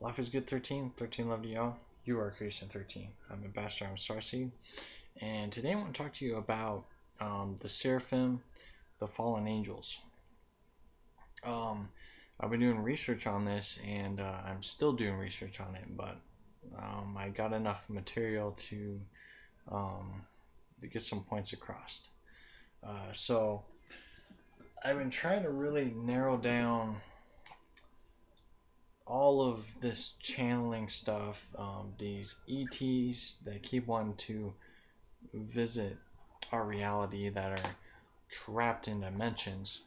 Life is good 13. 13 love to y'all. You are creation 13. I'm Ambassador. I'm Starseed. And today I want to talk to you about the seraphim, the fallen angels. Um, I've been doing research on this and I'm still doing research on it, but I got enough material um, to get some points across. So I've been trying to really narrow down all of this channeling stuff, these ETs that keep wanting to visit our reality that are trapped in dimensions,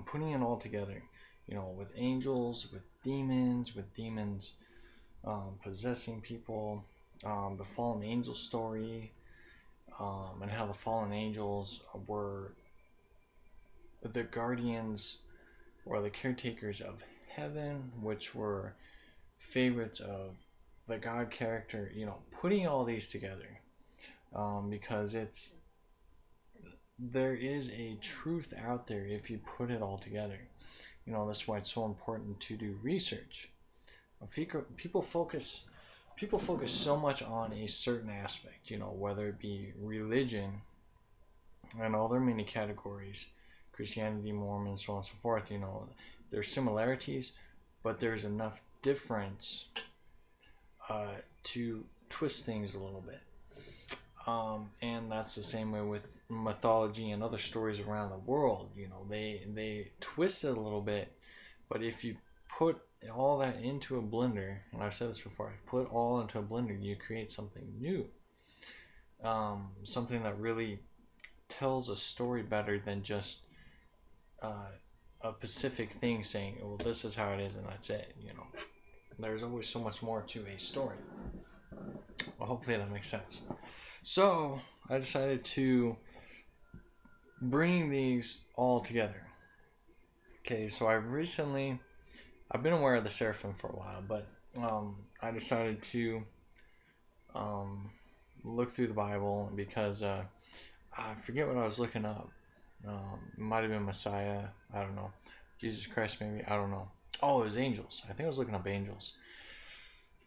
putting it all together, with angels, with demons possessing people, the fallen angel story, and how the fallen angels were the guardians or the caretakers of heaven, which were favorites of the God character, putting all these together, because there is a truth out there if you put it all together. That's why it's so important to do research. People focus people focus so much on a certain aspect, whether it be religion and all their many categories, Christianity, Mormon, so on and so forth. There's similarities, but there's enough difference to twist things a little bit. And that's the same way with mythology and other stories around the world. They twist it a little bit, but if you put all that into a blender, and I've said this before, put it all into a blender, you create something new. Something that really tells a story better than just uh, a specific thing saying, well, this is how it is and that's it. There's always so much more to a story. Well, hopefully that makes sense. So I decided to bring these all together. Okay, so I've been aware of the seraphim for a while, but I decided to um, look through the Bible because I forget what I was looking up. It might have been Messiah. I don't know. Jesus Christ, maybe. I don't know. Oh, it was angels. I think I was looking up angels.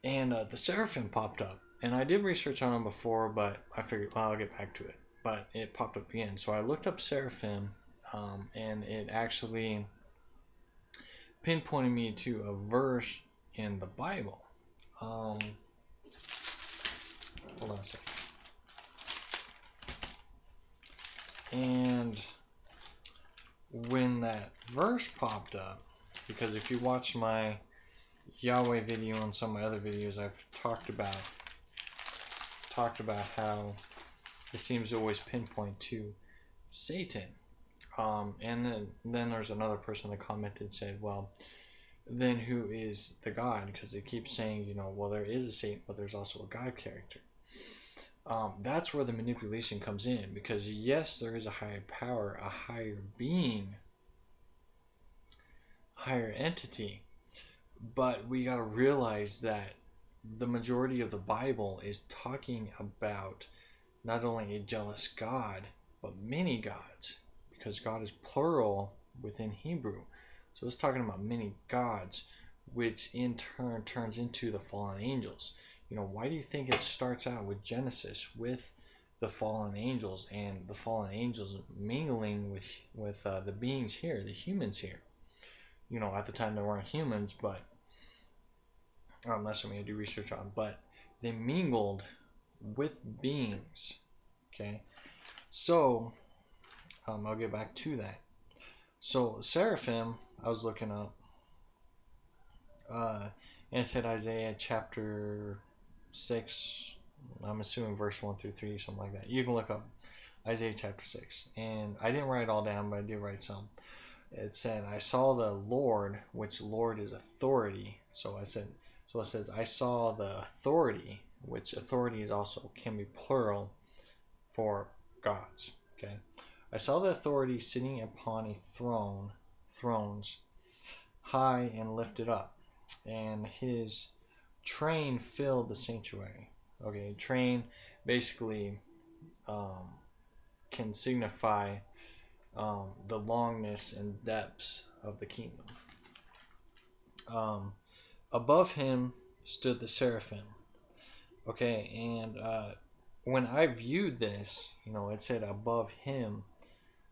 And the seraphim popped up. And I did research on them before, but I figured, well, I'll get back to it. But it popped up again. So I looked up seraphim, and it actually pinpointed me to a verse in the Bible. Hold on a second. And when that verse popped up, because if you watch my Yahweh video and some of my other videos, I've talked about how it seems to always pinpoint to Satan. And then there's another person that commented, said, well, then who is the God? Because it keeps saying, well, there is a Satan, but there's also a God character. That's where the manipulation comes in, because yes, there is a higher power, a higher being, higher entity, but we got to realize that the majority of the Bible is talking about not only a jealous God, but many gods, because God is plural within Hebrew. So it's talking about many gods, which in turn turns into the fallen angels. Why do you think it starts out with Genesis with the fallen angels and the fallen angels mingling with the beings here, the humans here? At the time there weren't humans, but that's something I do research on. But they mingled with beings. Okay, so I'll get back to that. So seraphim, I was looking up, and it said Isaiah chapter 6. I'm assuming verse 1 through 3, something like that. You can look up Isaiah chapter 6. And I didn't write it all down, but I did write some. It said, I saw the Lord, which Lord is authority. So it says, I saw the authority, which authority is also can be plural for gods. Okay. I saw the authority sitting upon a thrones, high and lifted up, and his train filled the sanctuary. Okay, train basically um, can signify the longness and depths of the kingdom. Um, above him stood the seraphim. Okay, and when I viewed this, it said above him,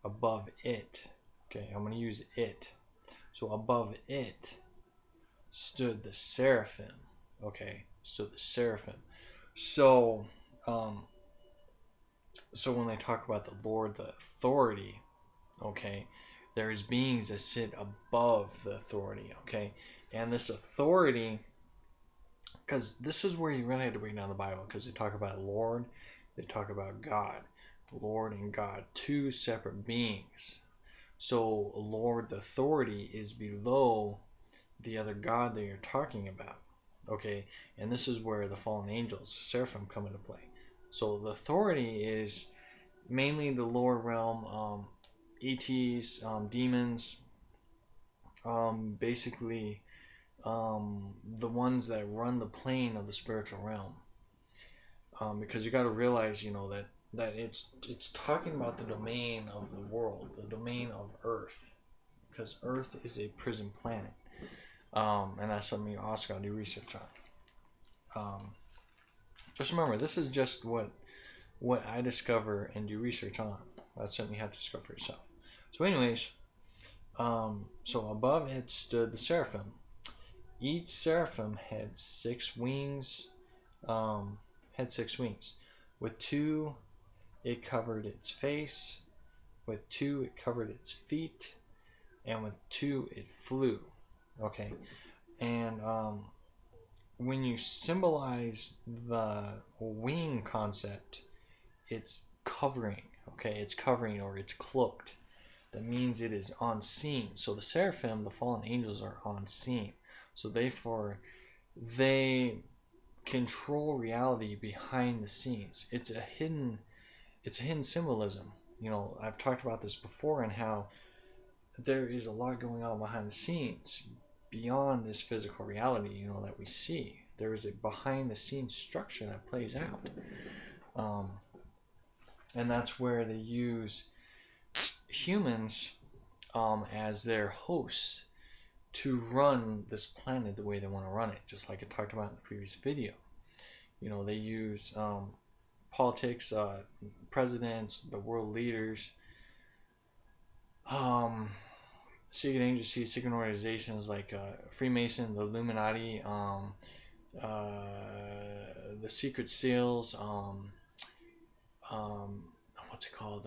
above it. Okay, I'm going to use it. So above it stood the seraphim. Okay, so the seraphim. So, um, so when they talk about the Lord, the authority, okay, there's beings that sit above the authority, okay, and this authority, because this is where you really have to break down the Bible, because they talk about Lord, they talk about God, Lord and God, two separate beings. So Lord, the authority, is below the other God that you're talking about. Okay, and this is where the fallen angels, seraphim, come into play. So the authority is mainly the lower realm, ETs, demons, basically the ones that run the plane of the spiritual realm. Because you got to realize, that it's talking about the domain of the world, the domain of Earth, because Earth is a prison planet. And that's something you also got to do research on. Just remember, this is just what I discover and do research on. That's something you have to discover for yourself. So, anyways, so above it stood the seraphim. Each seraphim had 6 wings. Had 6 wings. With 2, it covered its face. With 2, it covered its feet. And with 2, it flew. Okay, and when you symbolize the wing concept, it's covering. Okay, it's covering, or it's cloaked. That means it is unseen. So the seraphim, the fallen angels, are unseen. So therefore, they control reality behind the scenes. It's a hidden symbolism. I've talked about this before, and how there is a lot going on behind the scenes beyond this physical reality, that we see. There is a behind the scenes structure that plays out. And that's where they use humans as their hosts to run this planet the way they want to run it, just like I talked about in the previous video. They use politics, presidents, the world leaders, secret agencies, secret organizations like Freemason, the Illuminati, the Secret Seals, what's it called?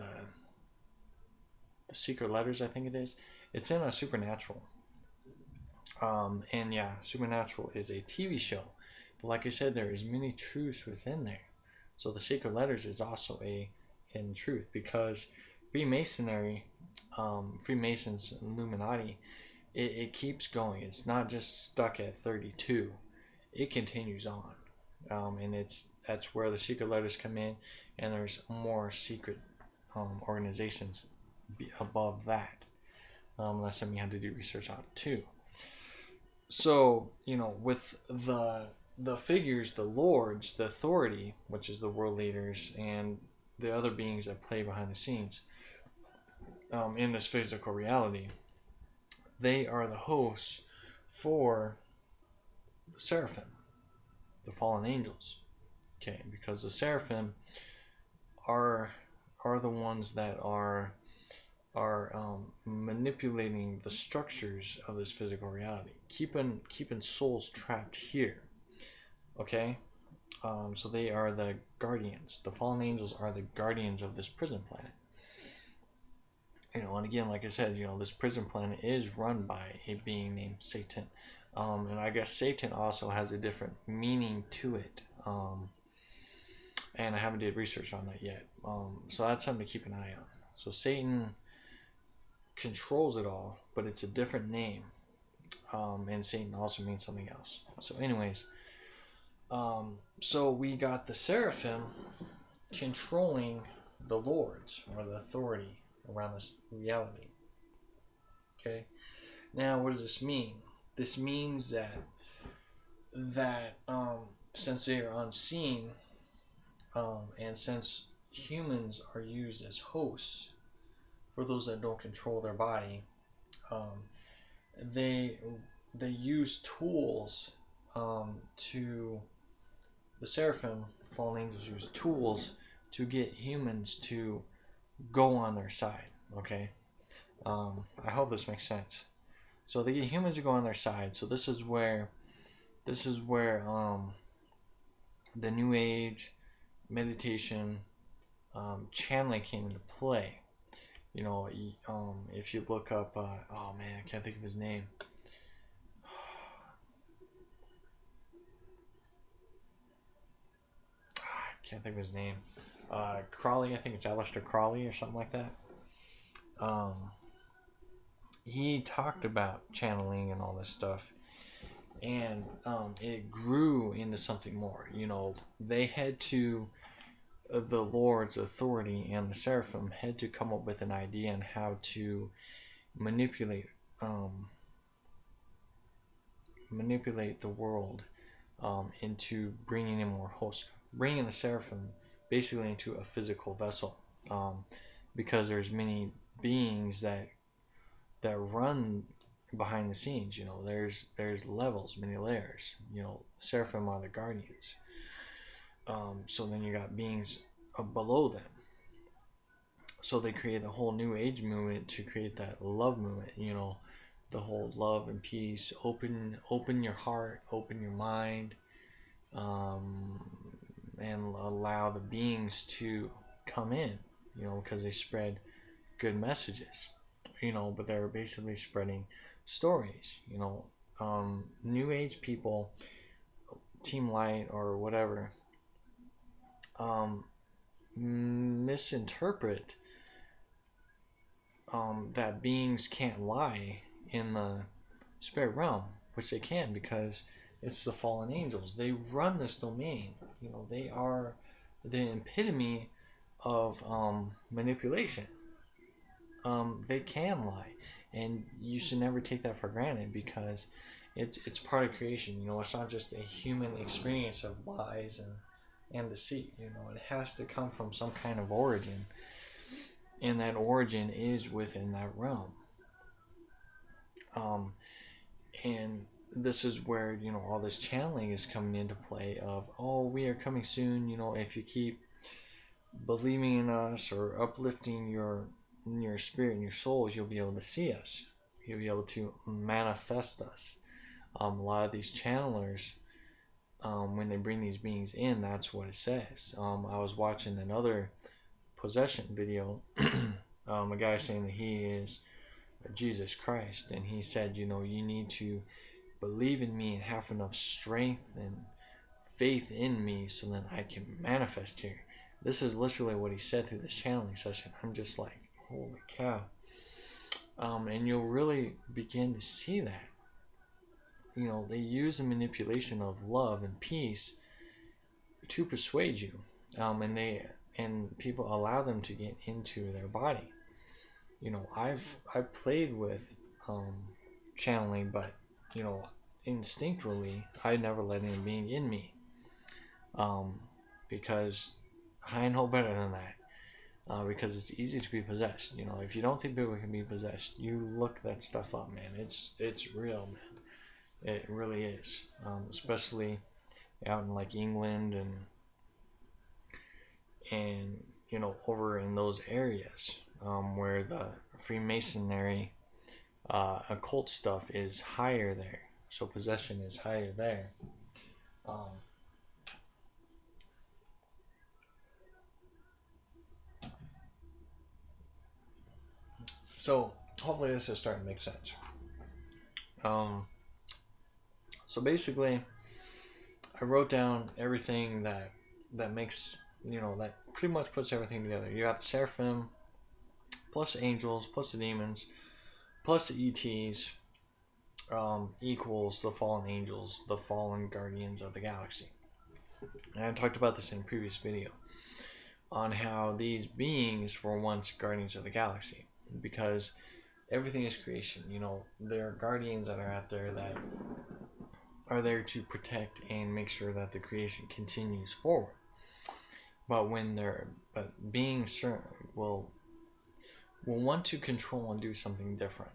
The Secret Letters, I think it is. It's in a Supernatural. And yeah, Supernatural is a TV show. But like I said, there is many truths within there. So the Secret Letters is also a hidden truth, because Freemasonry, Freemasons, Illuminati, it keeps going. It's not just stuck at 32. It continues on. And that's where the Secret Letters come in, and there's more secret organizations above that. That's something you have to do research on too. So, with the figures, the lords, the authority, which is the world leaders, and the other beings that play behind the scenes in this physical reality, they are the hosts for the seraphim, the fallen angels. Okay, because the seraphim are the ones that are manipulating the structures of this physical reality, keeping souls trapped here. Okay, so they are the guardians. The fallen angels are the guardians of this prison planet. And again, like I said, this prison planet is run by a being named Satan. And I guess Satan also has a different meaning to it. And I haven't did research on that yet. So that's something to keep an eye on. So Satan controls it all, but it's a different name. And Satan also means something else. So anyways, so we got the seraphim controlling the lords, or the authority around this reality. Okay, now what does this mean? This means that since they are unseen, and since humans are used as hosts for those that don't control their body, they use tools to the seraphim, fallen angels use tools to get humans to go on their side. Okay, I hope this makes sense. So they get humans to go on their side. So this is where the New Age meditation, channeling came into play. You know, if you look up, oh man, I can't think of his name. I can't think of his name. Crowley, I think it's Aleister Crowley or something like that. Um, he talked about channeling and all this stuff, and it grew into something more. You know, they had to, the Lord's authority and the seraphim had to come up with an idea on how to manipulate um, manipulate the world, into bringing in more hosts, bringing the seraphim basically into a physical vessel, um, because there's many beings that run behind the scenes. You know, there's levels, many layers. You know, seraphim are the guardians. So then you got beings below them. So they create a whole new age movement to create that love movement. You know, the whole love and peace. Open your heart, open your mind, um, and allow the beings to come in. You know, because they spread good messages. You know, but they're basically spreading stories. You know, New Age people, Team Light or whatever, um, misinterpret, that beings can't lie in the spirit realm, which they can because it's the fallen angels. They run this domain. You know, they are the epitome of manipulation. They can lie, and you should never take that for granted because it's part of creation. You know, it's not just a human experience of lies and deceit. You know, it has to come from some kind of origin, and that origin is within that realm. Um, and this is where, you know, all this channeling is coming into play of, oh, we are coming soon. You know, if you keep believing in us or uplifting your spirit and your souls, you'll be able to see us. You'll be able to manifest us. A lot of these channelers, when they bring these beings in, that's what it says. I was watching another possession video. A guy saying that he is Jesus Christ, and he said, you know, you need to believe in me and have enough strength and faith in me so that I can manifest here. This is literally what he said through this channeling session. I'm just like, holy cow. And you'll really begin to see that. You know, they use the manipulation of love and peace to persuade you, and people allow them to get into their body. You know, I've played with channeling, but you know, instinctually, I never let any being in me, because I know better than that. Because it's easy to be possessed. You know, if you don't think people can be possessed, you look that stuff up, man. It's real, man. It really is. Especially out in like England and you know, over in those areas, where the Freemasonry, occult stuff is higher there. So possession is higher there. Um, so hopefully this is starting to make sense. Um, so basically, I wrote down everything that makes, you know, that pretty much puts everything together. You got the seraphim, plus angels, plus the demons, plus the ETs, equals the fallen angels, the fallen guardians of the galaxy. And I talked about this in a previous video on how these beings were once guardians of the galaxy, because everything is creation. You know, there are guardians that are out there that are there to protect and make sure that the creation continues forward. But beings certain will want to control and do something different,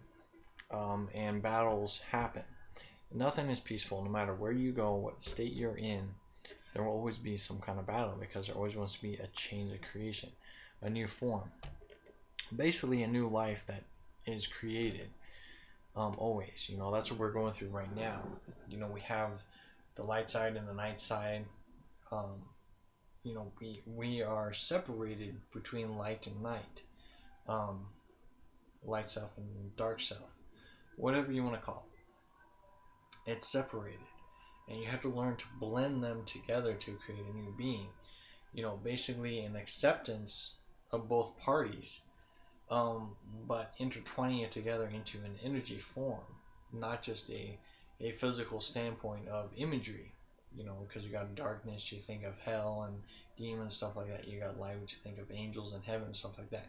and battles happen. Nothing is peaceful. No matter where you go, what state you're in, there will always be some kind of battle because there always wants to be a change of creation, a new form, basically a new life that is created. Always, that's what we're going through right now. We have the light side and the night side. Um, we are separated between light and night, um, light self and dark self, whatever you want to call it. It's separated, and you have to learn to blend them together to create a new being. Basically an acceptance of both parties, but intertwining it together into an energy form, not just a physical standpoint of imagery. Because you got darkness, you think of hell and demons, stuff like that. You got light, which you think of angels and heaven, stuff like that.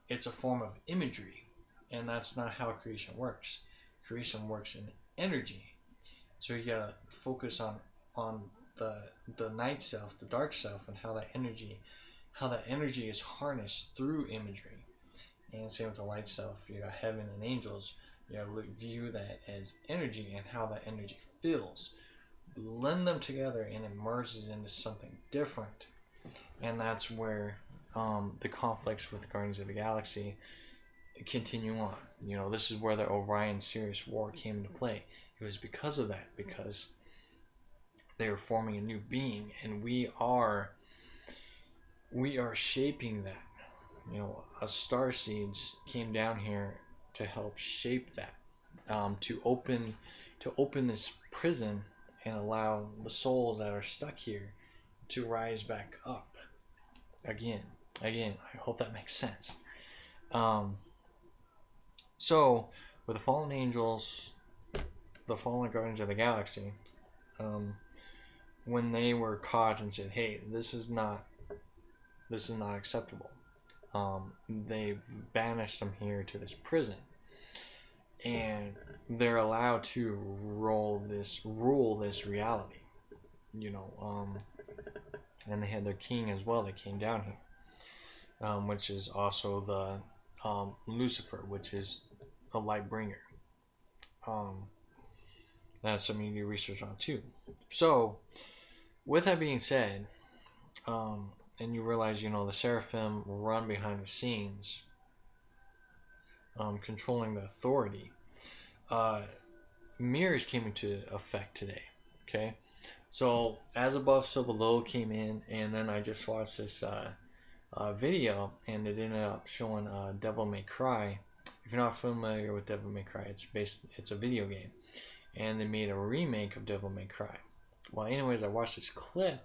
It's a form of imagery, and that's not how creation works. Creation works in energy. So you gotta focus on the night self, the dark self, and how that energy is harnessed through imagery. And same with the light self. You got heaven and angels. You gotta view that as energy and how that energy feels. Blend them together and it merges into something different. And that's where the conflicts with the Guardians of the Galaxy continue on. This is where the Orion-Sirius War came into play. It was because of that, because they were forming a new being, and we are shaping that. A Starseeds came down here to help shape that, to open this prison and allow the souls that are stuck here to rise back up again. I hope that makes sense. So, with the fallen angels, the fallen Guardians of the Galaxy, when they were caught and said, "Hey, this is not acceptable," they've banished them here to this prison, and they're allowed to rule this reality. And they had their king as well that came down here, which is also the Lucifer, which is a light bringer. That's something you do research on too. So, with that being said, and you realize, the Seraphim run behind the scenes, controlling the authority. Mirrors came into effect today. Okay, so as above, so below came in, and then I just watched this video, and it ended up showing Devil May Cry. If you're not familiar with Devil May Cry, it's a video game, and they made a remake of Devil May Cry. Well, anyways, I watched this clip,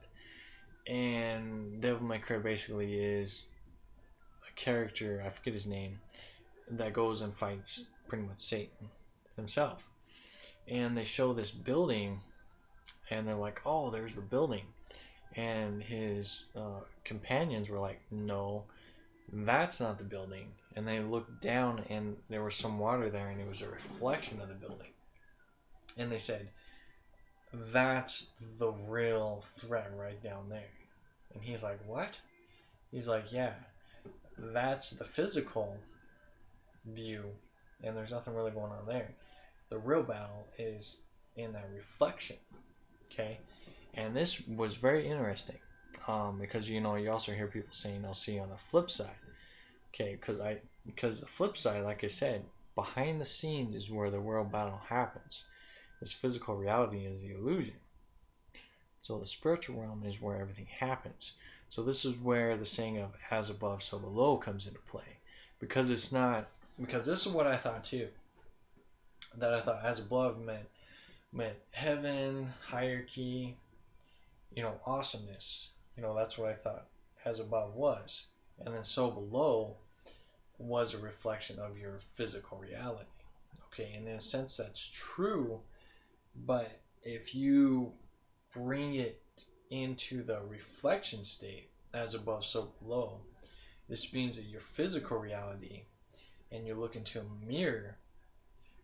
and Devil May Cry basically is a character, I forget his name, that goes and fights pretty much Satan himself. And they show this building, and they're like, "Oh, there's the building." And his companions were like, "No, that's not the building." And they looked down, and there was some water there, and it was a reflection of the building. And they said, "That's the real threat right down there." And he's like, "What?" He's like, "Yeah, that's the physical view, and there's nothing really going on there. The real battle is in that reflection." Okay, and this was very interesting, because you also hear people saying they'll see on the flip side. Okay, because the flip side, like I said, behind the scenes is where the real battle happens. This physical reality is the illusion. So the spiritual realm is where everything happens. So this is where the saying of "as above, so below" comes into play, because this is what I thought too. That I thought as above meant heaven, hierarchy, awesomeness. That's what I thought as above was. And then so below was a reflection of your physical reality. Okay, and in a sense that's true, but if you bring it into the reflection state, as above, so below, this means that your physical reality, and you look into a mirror,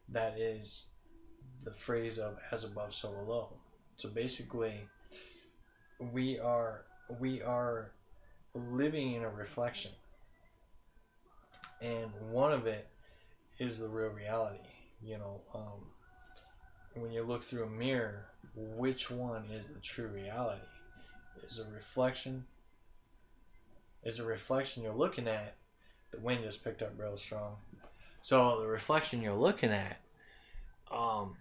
that is the phrase of "as above, so below." So basically, we are living in a reflection, and one of it is the real reality. when you look through a mirror, which one is the true reality? Is a reflection? Is a reflection you're looking at? The wind just picked up real strong. So the reflection you're looking at, um,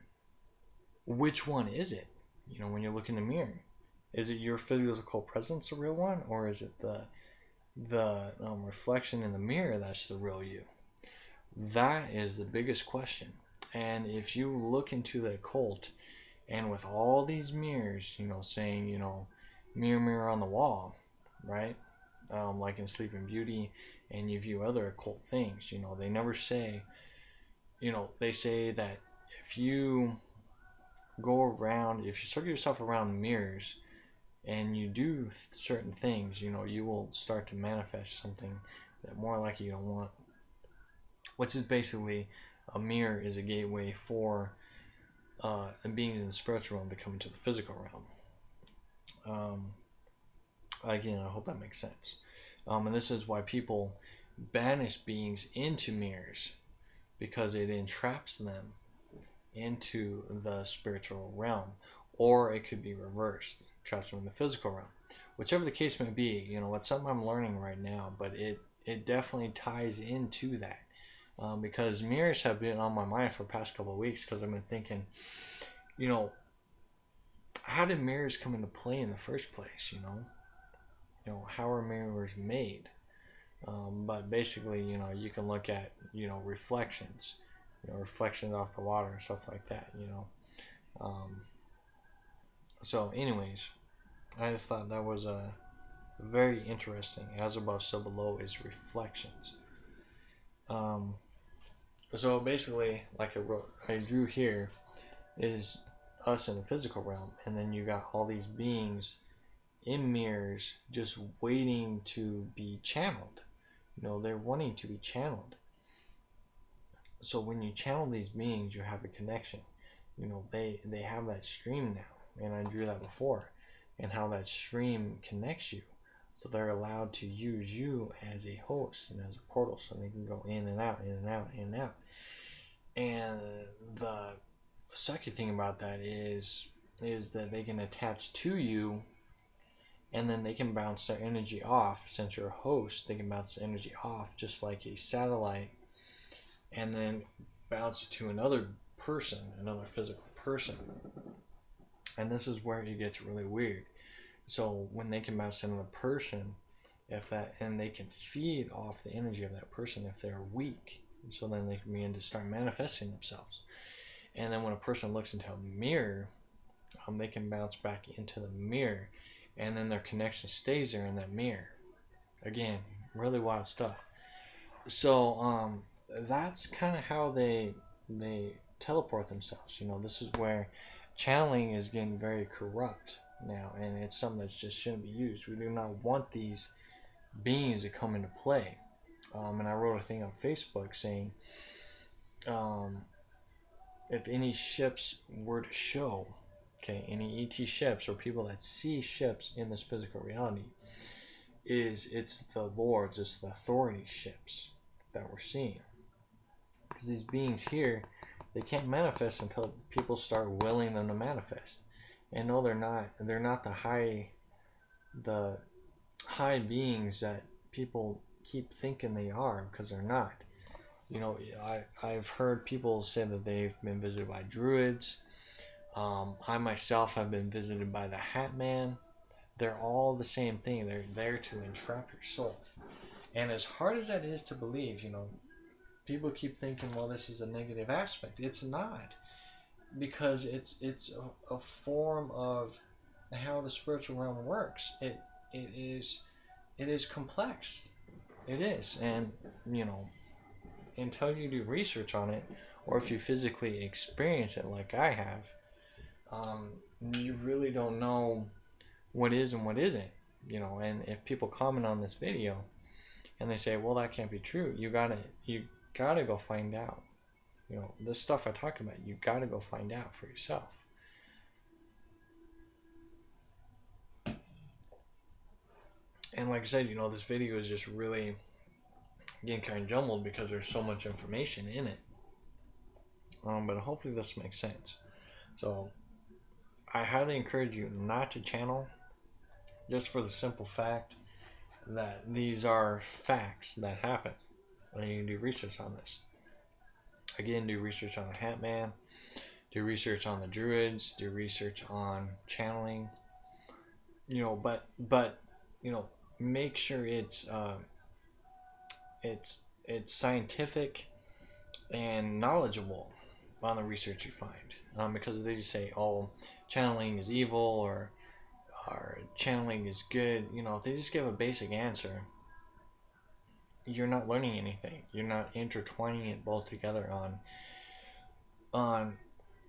which one is it? You know, when you look in the mirror, is it your physical presence, the real one, or is it the reflection in the mirror that's the real you? That is the biggest question. And if you look into the occult, and with all these mirrors, you know, saying, you know, mirror, mirror on the wall, right? Like in Sleeping Beauty, and you view other occult things, you know, they never say, you know, they say that if you go around, if you circle yourself around mirrors and you do certain things, you know, you will start to manifest something that more likely you don't want. Which is basically a mirror is a gateway for beings in the spiritual realm to come into the physical realm. Again, I hope that makes sense. And this is why people banish beings into mirrors, because it entraps them into the spiritual realm, or it could be reversed, traps them in the physical realm. Whichever the case may be, you know, it's something I'm learning right now, but it definitely ties into that. Because mirrors have been on my mind for the past couple of weeks, because I've been thinking, you know, how did mirrors come into play in the first place? You know, how are mirrors made? But basically, you know, you can look at, you know, reflections, you know, reflections off the water and stuff like that, you know. So, anyways, I just thought that was very interesting. As above, so below is reflections. So basically, like I drew here, is us in the physical realm, and then you got all these beings in mirrors just waiting to be channeled. You know, they're wanting to be channeled. So when you channel these beings, you have a connection. You know, they have that stream now, and I drew that before, and how that stream connects you. So they're allowed to use you as a host and as a portal, so they can go in and out, in and out, in and out. And the second thing about that is that they can attach to you, and then they can bounce their energy off. Since you're a host, they can bounce the energy off just like a satellite, and then bounce to another person, another physical person. And this is where it gets really weird. So when they can bounce to another person, and they can feed off the energy of that person if they're weak, so then they can begin to start manifesting themselves. And then when a person looks into a mirror, they can bounce back into the mirror, and then their connection stays there in that mirror. Again, really wild stuff. So that's kind of how they teleport themselves. You know, this is where channeling is getting very corrupt now, and it's something that just shouldn't be used. We do not want these beings to come into play. And I wrote a thing on Facebook saying, if any ships were to show, okay, any ET ships or people that see ships in this physical reality, it's the lords, it's the authority ships that we're seeing. Because these beings here, they can't manifest until people start willing them to manifest. And no, they're not the high beings that people keep thinking they are, because they're not. You know, I've heard people say that they've been visited by druids. I myself have been visited by the Hat Man. They're all the same thing. They're there to entrap your soul. And as hard as that is to believe, you know, people keep thinking, well, this is a negative aspect. It's not, because it's a form of how the spiritual realm works. It is complex. It is, and you know, until you do research on it, or if you physically experience it like I have, you really don't know what is and what isn't. You know, and if people comment on this video and they say, well, that can't be true, you gotta go find out. You know, this stuff I talk about, you gotta go find out for yourself. And like I said, you know, this video is just really getting kind of jumbled because there's so much information in it. But hopefully this makes sense. So I highly encourage you not to channel, just for the simple fact that these are facts that happen. And you can do research on this. Again, do research on the Hat Man, do research on the Druids, do research on channeling. But make sure it's scientific and knowledgeable on the research you find. Because they just say, oh, channeling is evil, or channeling is good. If they just give a basic answer, you're not learning anything. You're not intertwining it both together on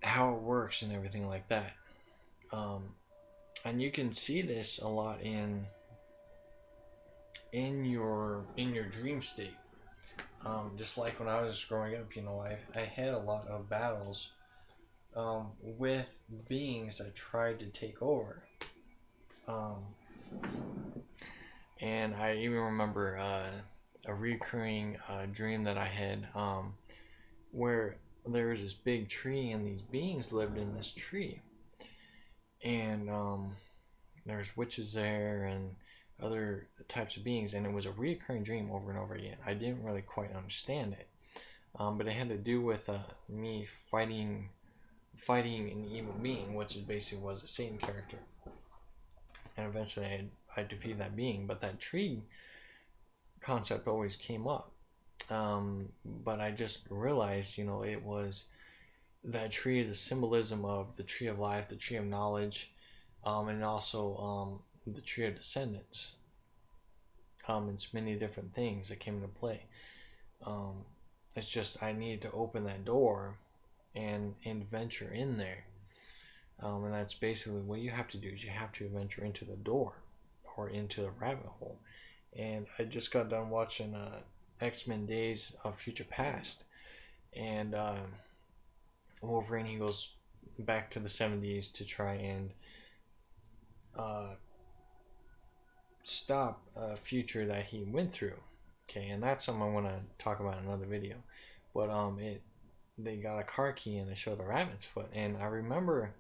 how it works and everything like that. And you can see this a lot in your dream state. Just like when I was growing up, I had a lot of battles with beings that tried to take over. And I even remember a recurring dream that I had, where there was this big tree and these beings lived in this tree. And there's witches there and other types of beings, and it was a recurring dream over and over again. I didn't really quite understand it, but it had to do with me fighting an evil being, which is basically was a Satan character, and eventually I defeated that being. But that tree concept always came up, but I just realized, it was that tree is a symbolism of the tree of life, the tree of knowledge, and also the tree of descendants. It's many different things that came into play. It's just I needed to open that door and venture in there. And that's basically what you have to do, is you have to venture into the door or into the rabbit hole. And I just got done watching X-Men Days of Future Past, and Wolverine, he goes back to the 70s to try and stop a future that he went through. Okay, and that's something I want to talk about in another video. But they got a car key and they show the rabbit's foot, and I remember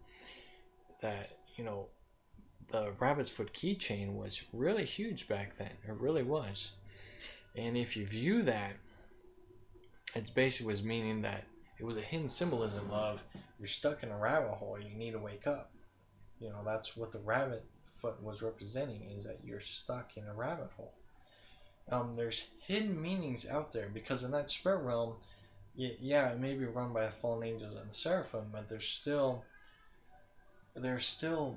that the rabbit's foot keychain was really huge back then. It really was. And if you view that, it basically was meaning that it was a hidden symbolism of you're stuck in a rabbit hole, you need to wake up. That's what the rabbit foot was representing, is that you're stuck in a rabbit hole. There's hidden meanings out there, because in that spirit realm, yeah, it may be run by the fallen angels and the seraphim, but there's still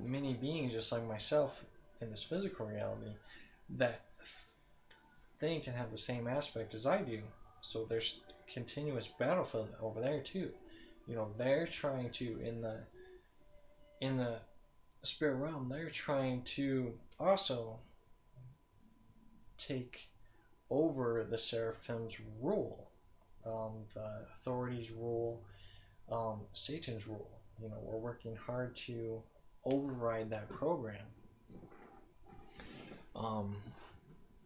many beings just like myself in this physical reality that think and have the same aspect as I do. So there's continuous battlefield over there too. They're trying to, in the spirit realm, they're trying to also take over the seraphims' rule, the authorities' rule, Satan's rule. We're working hard to override that program.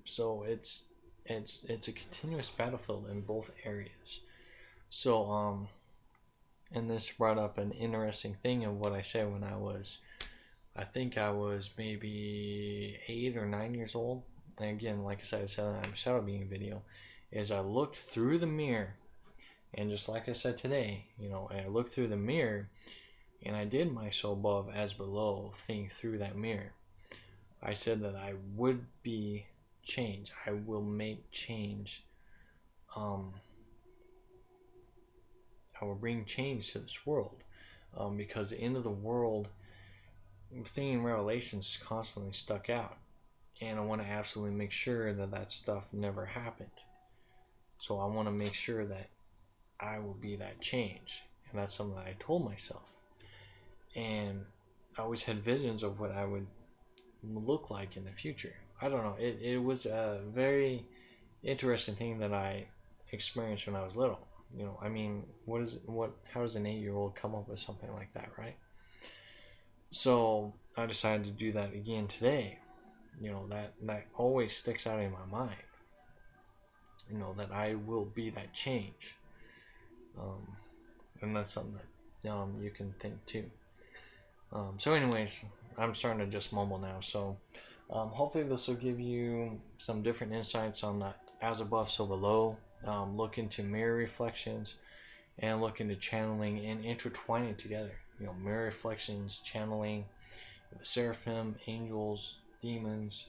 So it's a continuous battlefield in both areas. So and this brought up an interesting thing of what I said when I think I was maybe 8 or 9 years old. And again, like I said in my shadow being video, is I looked through the mirror, and just like I said today, I looked through the mirror, and I did my so above as below thing through that mirror. I said that I would be changed. I will make change. I will bring change to this world, because the end of the world thing in Revelations is constantly stuck out, and I want to absolutely make sure that stuff never happened. So I want to make sure that I will be that change, and that's something that I told myself. And I always had visions of what I would look like in the future. I don't know. It was a very interesting thing that I experienced when I was little. I mean, how does an 8-year-old come up with something like that, right? So I decided to do that again today. That always sticks out in my mind. That I will be that change. And that's something you can think too. So anyways, I'm starting to just mumble now. So hopefully this will give you some different insights on that as above, so below. Look into mirror reflections and look into channeling and intertwining together. Mirror reflections, channeling, the seraphim, angels, demons,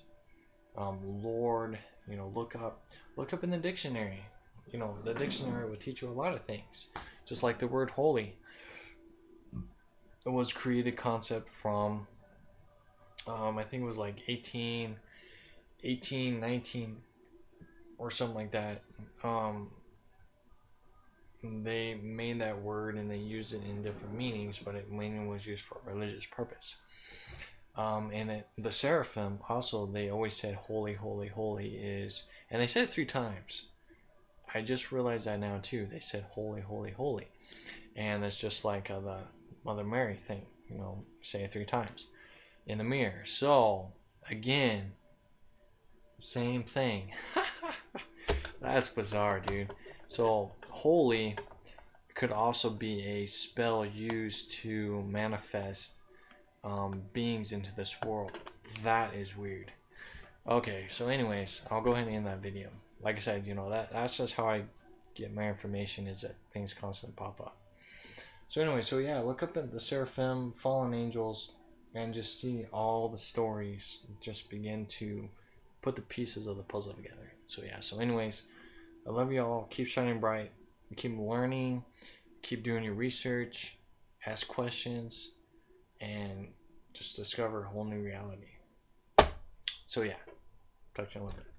Lord. Look up in the dictionary. The dictionary will teach you a lot of things. Just like the word holy, it was created concept from I think it was like 1819 or something like that. They made that word and they used it in different meanings, but it mainly was used for a religious purpose. The seraphim also, they always said holy, holy, holy is, and they said it 3 times. I just realized that now too. They said holy, holy, holy, and it's just like the Mother Mary thing. Say it 3 times in the mirror. So again, same thing. That's bizarre, dude. So holy could also be a spell used to manifest beings into this world. That is weird. Okay, so anyways, I'll go ahead and end that video. Like I said, that's just how I get my information, is that things constantly pop up. So anyway, so yeah, look up at the seraphim, fallen angels, and just see all the stories. Just begin to put the pieces of the puzzle together. So yeah, so anyways, I love you all. Keep shining bright. Keep learning. Keep doing your research. Ask questions. And just discover a whole new reality. So yeah, talk to you in a little bit.